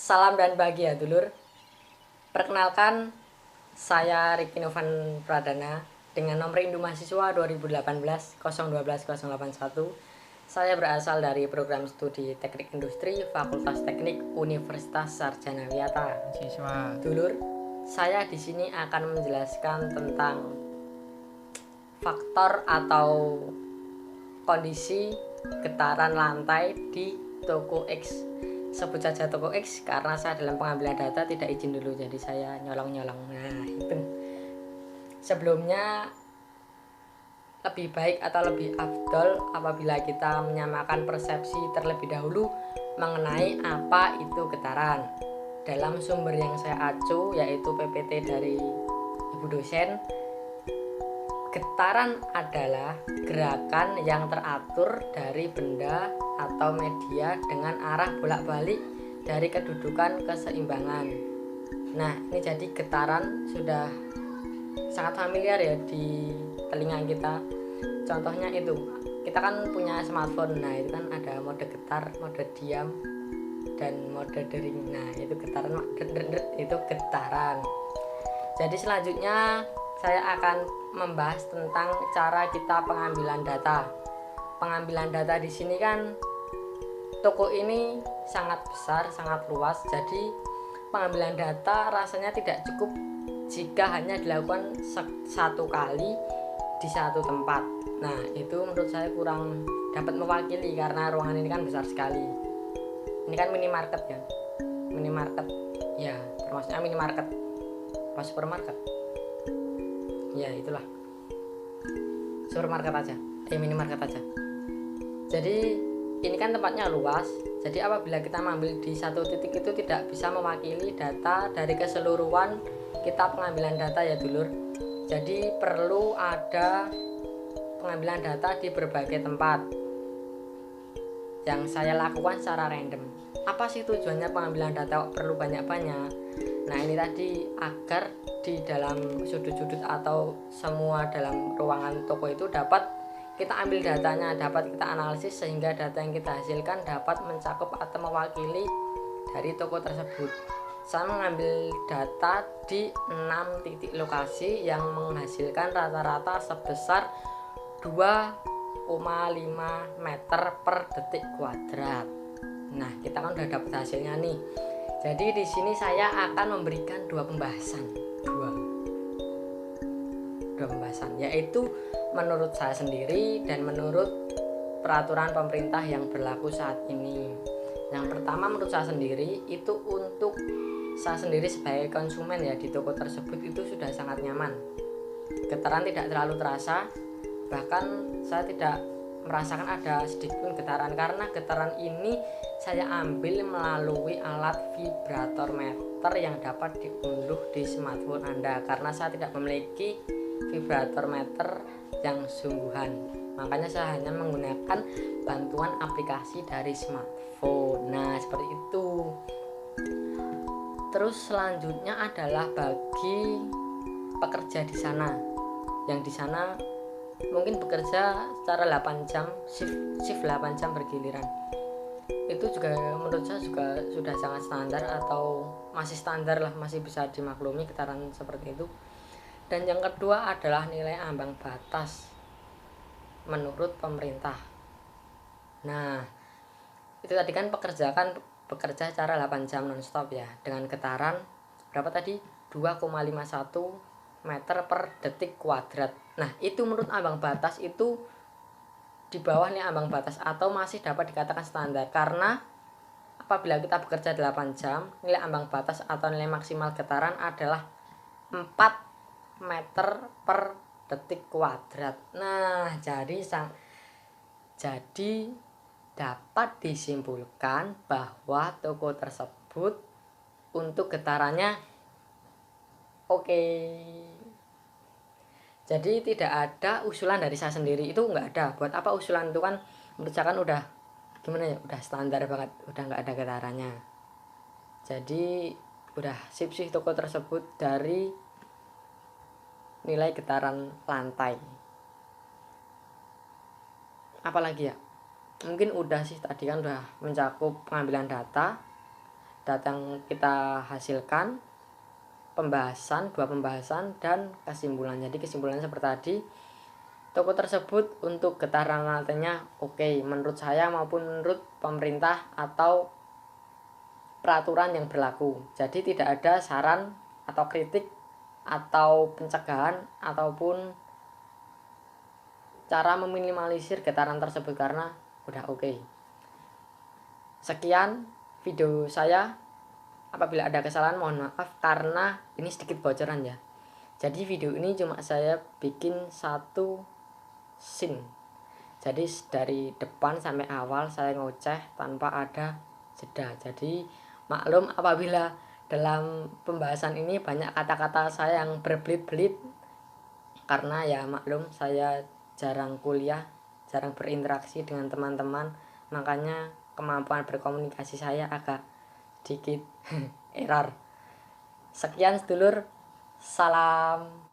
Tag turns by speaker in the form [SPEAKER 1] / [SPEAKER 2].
[SPEAKER 1] Salam dan bahagia dulur. Perkenalkan, saya Riki Novan Pradana dengan nomor induk mahasiswa 2018 012 081. Saya berasal dari program studi Teknik Industri Fakultas Teknik Universitas Sarjana Wiyata.
[SPEAKER 2] Siswa.
[SPEAKER 1] Dulur, saya di sini akan menjelaskan tentang faktor atau kondisi getaran lantai di toko X. Sebut saja toko X karena saya dalam pengambilan data tidak izin dulu, jadi saya nyolong-nyolong. Nah, itu. Sebelumnya lebih baik atau lebih afdol apabila kita menyamakan persepsi terlebih dahulu mengenai apa itu getaran. Dalam sumber yang saya acu yaitu PPT dari Ibu dosen, getaran adalah gerakan yang teratur dari benda atau media dengan arah bolak-balik dari kedudukan keseimbangan. Nah, ini jadi getaran sudah sangat familiar ya di telinga kita. Contohnya itu, kita kan punya smartphone. Nah, itu kan ada mode getar, mode diam, dan mode dering. Nah, itu getaran, itu getaran. Jadi selanjutnya saya akan membahas tentang cara kita pengambilan data. Pengambilan data di sini kan toko ini sangat besar, sangat luas. Jadi pengambilan data rasanya tidak cukup jika hanya dilakukan satu kali di satu tempat. Nah, itu menurut saya kurang dapat mewakili karena ruangan ini kan besar sekali. Ini kan minimarket ya. Minimarket. Ya, termasuknya minimarket. Apa supermarket? Ya, itulah. Supermarket aja. Minimarket aja. Jadi ini kan tempatnya luas. Jadi apabila kita mengambil di satu titik itu tidak bisa mewakili data dari keseluruhan kita pengambilan data ya dulur. Jadi perlu ada pengambilan data di berbagai tempat yang saya lakukan secara random. Apa sih tujuannya pengambilan data perlu banyak-banyak? Nah, ini tadi agar di dalam sudut-sudut atau semua dalam ruangan toko itu dapat kita ambil datanya, dapat kita analisis sehingga data yang kita hasilkan dapat mencakup atau mewakili dari toko tersebut. Saya mengambil data di 6 titik lokasi yang menghasilkan rata-rata sebesar 2,5 meter per detik kuadrat. Nah, kita kan udah dapat hasilnya nih. Jadi di sini saya akan memberikan dua pembahasan, yaitu menurut saya sendiri dan menurut peraturan pemerintah yang berlaku saat ini. Yang pertama, menurut saya sendiri itu untuk saya sendiri sebagai konsumen ya di toko tersebut itu sudah sangat nyaman. Getaran tidak terlalu terasa, bahkan saya tidak merasakan ada sedikit pun getaran karena getaran ini saya ambil melalui alat vibrator meter yang dapat diunduh di smartphone Anda karena saya tidak memiliki vibrator meter yang sungguhan. Makanya saya hanya menggunakan bantuan aplikasi dari smartphone. Nah, seperti itu. Terus selanjutnya adalah bagi pekerja di sana. Yang di sana mungkin bekerja secara 8 jam, shift 8 jam bergiliran. Itu juga menurut saya juga sudah sangat standar atau masih standar lah, masih bisa dimaklumi getaran seperti itu. Dan yang kedua adalah nilai ambang batas menurut pemerintah. Nah, itu tadi kan bekerja secara 8 jam nonstop ya dengan getaran berapa tadi? 2,51 meter per detik kuadrat. Nah, itu menurut ambang batas itu di bawah nih ambang batas atau masih dapat dikatakan standar karena apabila kita bekerja 8 jam, nilai ambang batas atau nilai maksimal getaran adalah 4 meter per detik kuadrat. Nah, jadi dapat disimpulkan bahwa toko tersebut untuk getarannya oke. Jadi tidak ada usulan dari saya sendiri, itu nggak ada. Buat apa usulan itu kan menurut saya kan udah gimana ya, udah standar banget, udah nggak ada getarannya. Jadi udah sip sih toko tersebut dari nilai getaran lantai. Apalagi ya, mungkin udah sih, tadi kan udah mencakup pengambilan data datang kita hasilkan dua pembahasan dan kesimpulan. Jadi kesimpulannya seperti tadi, toko tersebut untuk getaran lantainya oke menurut saya maupun menurut pemerintah atau peraturan yang berlaku. Jadi tidak ada saran atau kritik atau pencegahan ataupun cara meminimalisir getaran tersebut karena udah oke. Sekian video saya. Apabila ada kesalahan mohon maaf karena ini sedikit bocoran ya. Jadi video ini cuma saya bikin satu scene. Jadi dari depan sampai awal saya ngoceh tanpa ada jeda. Jadi maklum apabila dalam pembahasan ini banyak kata-kata saya yang berbelit-belit karena ya maklum saya jarang kuliah, jarang berinteraksi dengan teman-teman, makanya kemampuan berkomunikasi saya agak sedikit error. Sekian sedulur, salam.